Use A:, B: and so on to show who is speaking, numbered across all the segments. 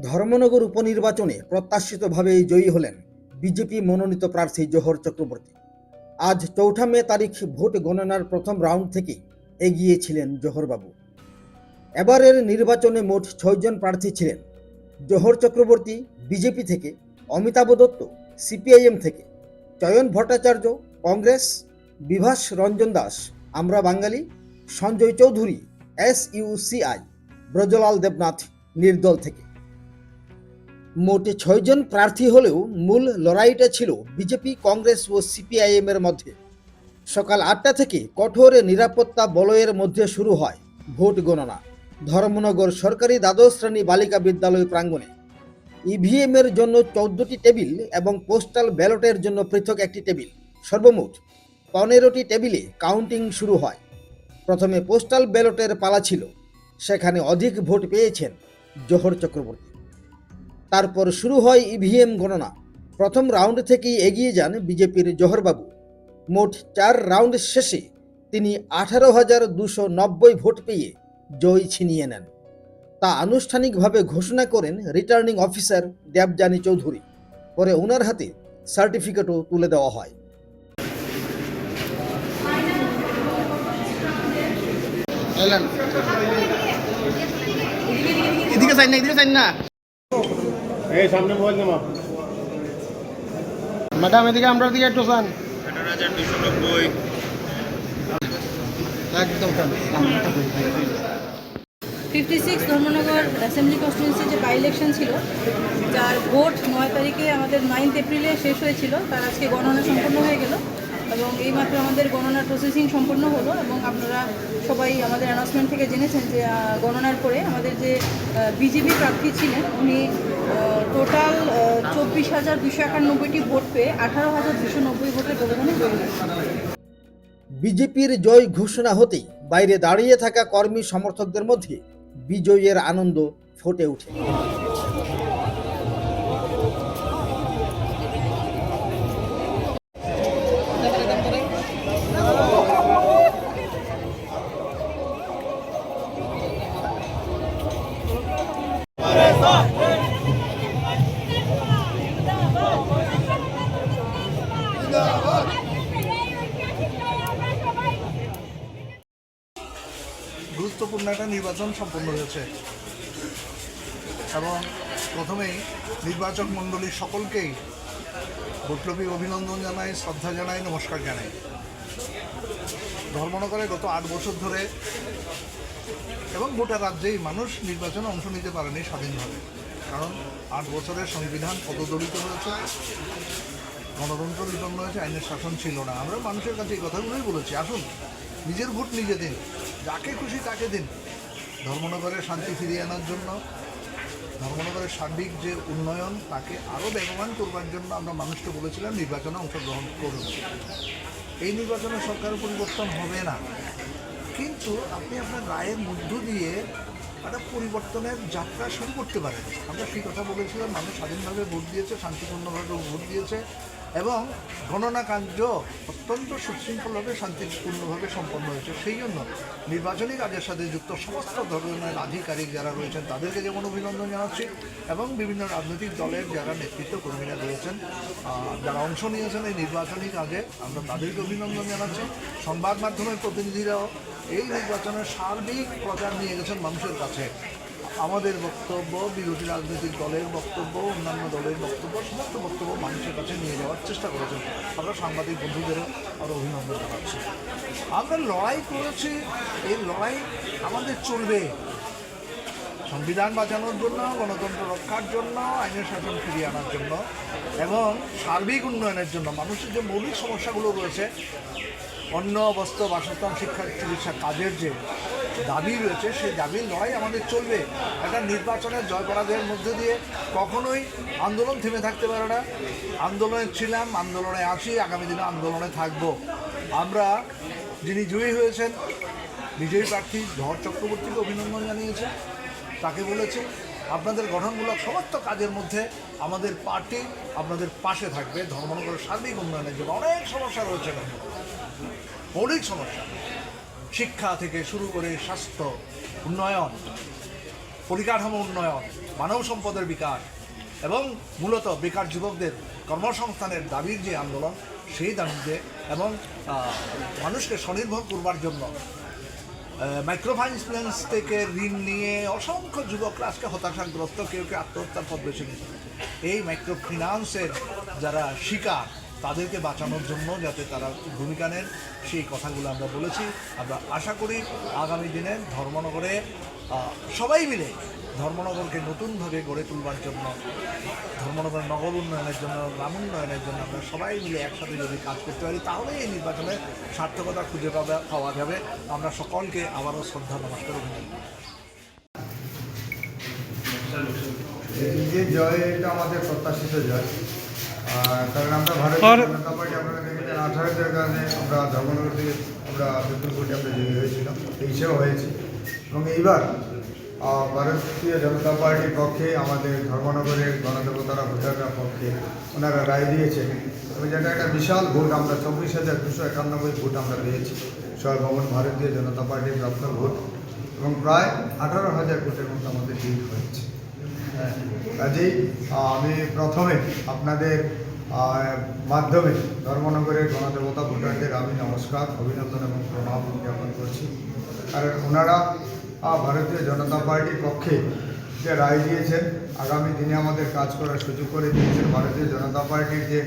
A: ধর্মনগর উপনির্বাচনে প্রত্যাশিতভাবেই জয়ী হলেন বিজেপি মনোনীত প্রার্থী জোহর চক্রবর্তী। আজ ৪ঠা মে তারিখ ভোট গণনার প্রথম রাউন্ড থেকে এগিয়ে ছিলেন জোহরবাবু। এবারের নির্বাচনে মোট ৬ জন প্রার্থী ছিলেন। জোহর চক্রবর্তী বিজেপি থেকে, অমিতাভ দত্ত সিপিআইএম থেকে, চয়ন ভট্টাচার্য কংগ্রেস, বিভাস রঞ্জন দাস আমরা বাঙালি, সঞ্জয় চৌধুরী SUCI, ব্রজলাল দেবনাথ নির্দল থেকে। মোট ৬ জন প্রার্থী হলেও মূল লড়াইটা ছিল বিজেপি, কংগ্রেস ও সিপিআইএম এর মধ্যে। সকাল ৮টা থেকে কঠোর নিরাপত্তা বলয়ের মধ্যে শুরু হয় ভোট গণনা ধর্মনগর সরকারি দ্বাদশ শ্রেণী বালিকা বিদ্যালয় প্রাঙ্গণে। ইভিএম এর জন্য ১৪টি টেবিল এবং পোস্টাল ব্যালটের জন্য পৃথক একটি টেবিল, সর্বমোট ১৫টি টেবিলে কাউন্টিং শুরু হয়। প্রথমে পোস্টাল ব্যালটের পালা ছিল, সেখানে অধিক ভোট পেয়েছেন জোহর চক্রবর্তী। তারপর শুরু হয় ইভিএম গণনা। প্রথম রাউন্ড থেকেই এগিয়ে যান বিজেপির জোহরবাবু। মোট ৪ রাউন্ড শেষে তিনি ১৮,২৯০ ভোট পেয়ে জয় ছিনিয়ে নেন। তা আনুষ্ঠানিকভাবে ঘোষণা করেন রিটার্নিং অফিসার দেবযানী চৌধুরী। পরে ওনার হাতে সার্টিফিকেটও তুলে দেওয়া হয়।
B: এদিকে সাইন না
C: এই সামনে মোবাইল নামা।
B: ম্যাডাম এদিকে আমরা দিকে একটু সান
C: 18,290
B: একদম
D: 56 ধর্মনগর অ্যাসেম্বলি কনস্টিটুয়েন্সি যে বাই ইলেকশন ছিল, যার ভোট 9 তারিখে আমাদের 9 এপ্রিলে শেষ হয়েছিল, তার আজকে গণনা সম্পন্ন হয়ে গেল এবং এইমাত্র আমাদের গণনার প্রসেসিং সম্পন্ন হলো। এবং আপনারা সবাই আমাদের অ্যানাউন্সমেন্ট থেকে জেনেছেন যে গণনার পরে আমাদের যে বিজেপি প্রার্থী ছিলেন উনি টোটাল 24,291টি ভোট পেয়ে 18,290 ভোটের ব্যবধানে জয়ী হয়েছেন।
A: বিজেপির জয় ঘোষণা হতেই বাইরে দাঁড়িয়ে থাকা কর্মী সমর্থকদের মধ্যে বিজয়ের আনন্দ ফুটে ওঠে।
E: গুরুত্বপূর্ণ একটা নির্বাচন সম্পন্ন হয়েছে এবং প্রথমেই নির্বাচক মণ্ডলীর সকলকেই বৈপ্লবী অভিনন্দন জানাই, শ্রদ্ধা জানাই, নমস্কার জানাই। ধর্মনগরে গত ৮ বছর ধরে এবং গোটা রাজ্যেই মানুষ নির্বাচনে অংশ নিতে পারেনি স্বাধীনভাবে, কারণ ৮ বছরের সংবিধান পদদলিত হয়েছে, গণতন্ত্র বিপন্ন হয়েছে, আইনের শাসন ছিল না। আমরা মানুষের কাছে এই কথাগুলোই বলেছি, আসুন নিজের ভোট নিজে দিন, যাকে খুশি তাকে দিন। ধর্মনগরের শান্তি ফিরিয়ে আনার জন্য, ধর্মনগরের সার্বিক যে উন্নয়ন তাকে আরও বেগবান করবার জন্য আমরা মানুষকে বলেছিলাম নির্বাচনে অংশগ্রহণ করুন। এই নির্বাচনে সরকারের পরিবর্তন হবে না, কিন্তু আপনি আপনার রায়ের মধ্য দিয়ে একটা পরিবর্তনের যাত্রা শুরু করতে পারেন। আমরা সেই কথা বলেছিলাম, মানুষ স্বাধীনভাবে ভোট দিয়েছে, শান্তিপূর্ণভাবে ভোট দিয়েছে এবং গণনা কার্য অত্যন্ত সুশৃঙ্খলভাবে শান্তিপূর্ণভাবে সম্পন্ন হয়েছে। সেই জন্য নির্বাচনী কাজের সাথে যুক্ত সমস্ত ধরনের আধিকারিক যারা রয়েছেন তাদেরকে যেমন অভিনন্দন জানাচ্ছি এবং বিভিন্ন রাজনৈতিক দলের যারা নেতৃত্ব কর্মীরা রয়েছেন, যারা অংশ নিয়েছেন এই নির্বাচনী কাজে, আমরা তাদেরকে অভিনন্দন জানাচ্ছি। সংবাদ মাধ্যমের প্রতিনিধিরাও এই নির্বাচনের সার্বিক প্রচার নিয়ে গেছেন মানুষের কাছে। আমাদের বক্তব্য, বিরোধী রাজনৈতিক দলের বক্তব্য, অন্যান্য দলের বক্তব্য, সমস্ত বক্তব্য মানুষের কাছে নিয়ে যাওয়ার চেষ্টা করেছেন। আমরা সাংবাদিক বন্ধুদেরও আরও অভিনন্দন জানাচ্ছি। আমরা লড়াই করেছি, এই লড়াই আমাদের চলবে সংবিধান বাঁচানোর জন্য, গণতন্ত্র রক্ষার জন্য, আইনের শাসন ফিরিয়ে আনার জন্য এবং সার্বিক উন্নয়নের জন্য। মানুষের যে মৌলিক সমস্যাগুলো রয়েছে, অন্ন, বস্ত্র, বাসস্থান, শিক্ষা, চিকিৎসা, কাজের যে দাবি রয়েছে, সেই দাবির লড়াই আমাদের চলবে। একটা নির্বাচনের জয় পরাজয়ের মধ্যে দিয়ে কখনোই আন্দোলন থেমে থাকতে পারে না। আন্দোলনে ছিলাম, আন্দোলনে আছি, আগামী দিনে আন্দোলনে থাকব। আমরা যিনি জয়ী হয়েছেন বিজয়ী প্রার্থী জোহর চক্রবর্তীকে অভিনন্দন জানিয়েছে, তাকে বলেছে আপনাদের গঠনমূলক সমস্ত কাজের মধ্যে আমাদের পার্টি আপনাদের পাশে থাকবে। ধর্মনগরের সার্বিক উন্নয়নের জন্য অনেক সমস্যা রয়েছে, মৌলিক সমস্যা, শিক্ষা থেকে শুরু করে স্বাস্থ্য উন্নয়ন, পরিকাঠামো উন্নয়ন, মানব সম্পদের বিকাশ এবং মূলত বেকার যুবকদের কর্মসংস্থানের দাবির যে আন্দোলন সেই দাবিতে এবং মানুষকে স্বনির্ভর করবার জন্য মাইক্রো ফাইন্যান্স থেকে ঋণ নিয়ে অসংখ্য যুবকরা আজকে হতাশাগ্রস্ত, কেউ কেউ আত্মহত্যার পথ বেছে নিচ্ছে। এই মাইক্রো ফিন্যান্সের যারা শিকার তাদেরকে বাঁচানোর জন্য যাতে তারা ভূমিকা নেন সেই কথাগুলো আমরা বলেছি। আমরা আশা করি আগামী দিনে ধর্মনগরে সবাই মিলে ধর্মনগরকে নতুনভাবে গড়ে তুলবার জন্য, ধর্মনগর নগর উন্নয়নের জন্য, গ্রাম উন্নয়নের জন্য আমরা সবাই মিলে একসাথে যদি কাজ করতে পারি তাহলে এই নির্বাচনে সার্থকতা খুঁজে পাওয়া যাবে। আমরা সকলকে আবারও শ্রদ্ধা নমস্কার অভিনন্দন।
F: এই যে জয়, এটা আমাদের প্রত্যাশিত জয়। কারণ আমরা ভারতীয় জনতা পার্টি, আপনারা দেখেছেন 18 জায়গায় আমরা ধর্মনগর থেকে আমরা বিপুল ভোটে আমরা জয়ী হয়েছিলাম, 23-এও হয়েছি। এবং এইবার ভারতীয় জনতা পার্টির পক্ষে আমাদের ধর্মনগরের গণদেবতারা ভোটাররা পক্ষে ওনারা রায় দিয়েছেন এবং যেটা একটা বিশাল ভোট, আমরা 24,291 ভোট আমরা পেয়েছি। সর্বমোট ভারতীয় জনতা পার্টির প্রাপ্ত ভোট এবং প্রায় 18,000 ভোটের মতো আমাদের লিড হয়েছে। কাজেই আমি প্রথমে আপনাদের মাধ্যমে ধর্মনগরের গণদেবতা ভোটারদের আমি নমস্কার, অভিনন্দন এবং প্রণাম জ্ঞাপন করছি। কারণ ওনারা ভারতীয় জনতা পার্টির পক্ষে যে রায় দিয়েছেন, আগামী দিনে আমাদের কাজ করার সুযোগ করে দিয়েছেন। ভারতীয় জনতা পার্টির যে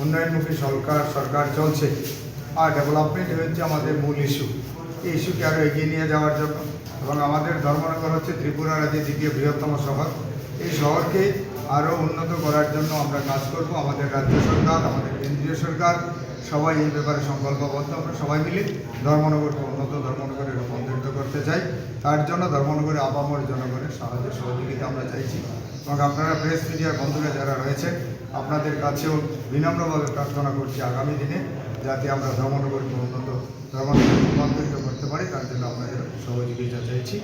F: উন্নয়নমুখী সরকার চলছে আর ডেভেলপমেন্ট হচ্ছে আমাদের মূল ইস্যু, এই ইস্যুকে আরও এগিয়ে নিয়ে যাওয়ার জন্য। এবং আমাদের ধর্মনগর হচ্ছে ত্রিপুরা রাজ্যের দ্বিতীয় বৃহত্তম শহর। এই শহরকে আরও উন্নত করার জন্য আমরা কাজ করব। আমাদের রাজ্য সরকার, আমাদের কেন্দ্রীয় সরকার সবাই এই ব্যাপারে সংকল্পবদ্ধ। আমরা সবাই মিলে ধর্মনগরকে উন্নত ধর্মনগরে রূপান্তরিত করতে চাই। তার জন্য ধর্মনগরে আপামর জনগণের সাহায্য সহযোগিতা আমরা চাইছি। এবং আপনারা প্রেস মিডিয়ার বন্ধুরা যারা রয়েছেন, আপনাদের কাছেও বিনম্রভাবে প্রার্থনা করছি আগামী দিনে যাতে আমরা ধর্মনগরকে উন্নত ধর্মনগরে রূপান্তরিত করতে পারি, তার জন্য আপনাদের সহযোগিতা চাইছি।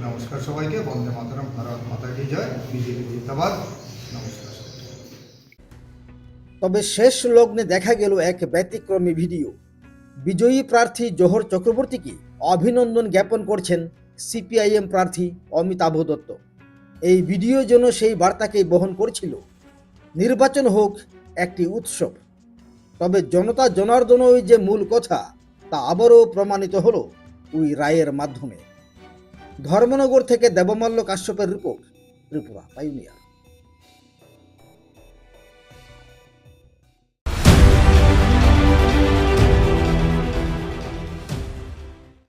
F: নমস্কার সবাইকে। বন্দে মাতরম, ভারত মাতা কি জয়, বিজেপি জিন্দাবাদ। নমস্কার।
A: তবে শেষ লগ্নে দেখা গেল এক ব্যতিক্রমী ভিডিও। বিজয়ী প্রার্থী জোহর চক্রবর্তীকে অভিনন্দন জ্ঞাপন করছেন সিপিআইএম প্রার্থী অমিতাভ দত্ত। এই ভিডিও যেন সেই বার্তাকেই বহন করছিল, নির্বাচন হোক একটি উৎসব। তবে জনতা জনার্দনই যে মূল কথা তা আবারও প্রমাণিত হলো ওই রায়ের মাধ্যমে। ধর্মনগর থেকে দেবমাল্য কাশ্যপের রিপোর্ট, ত্রিপুরা পাইওনিয়ার।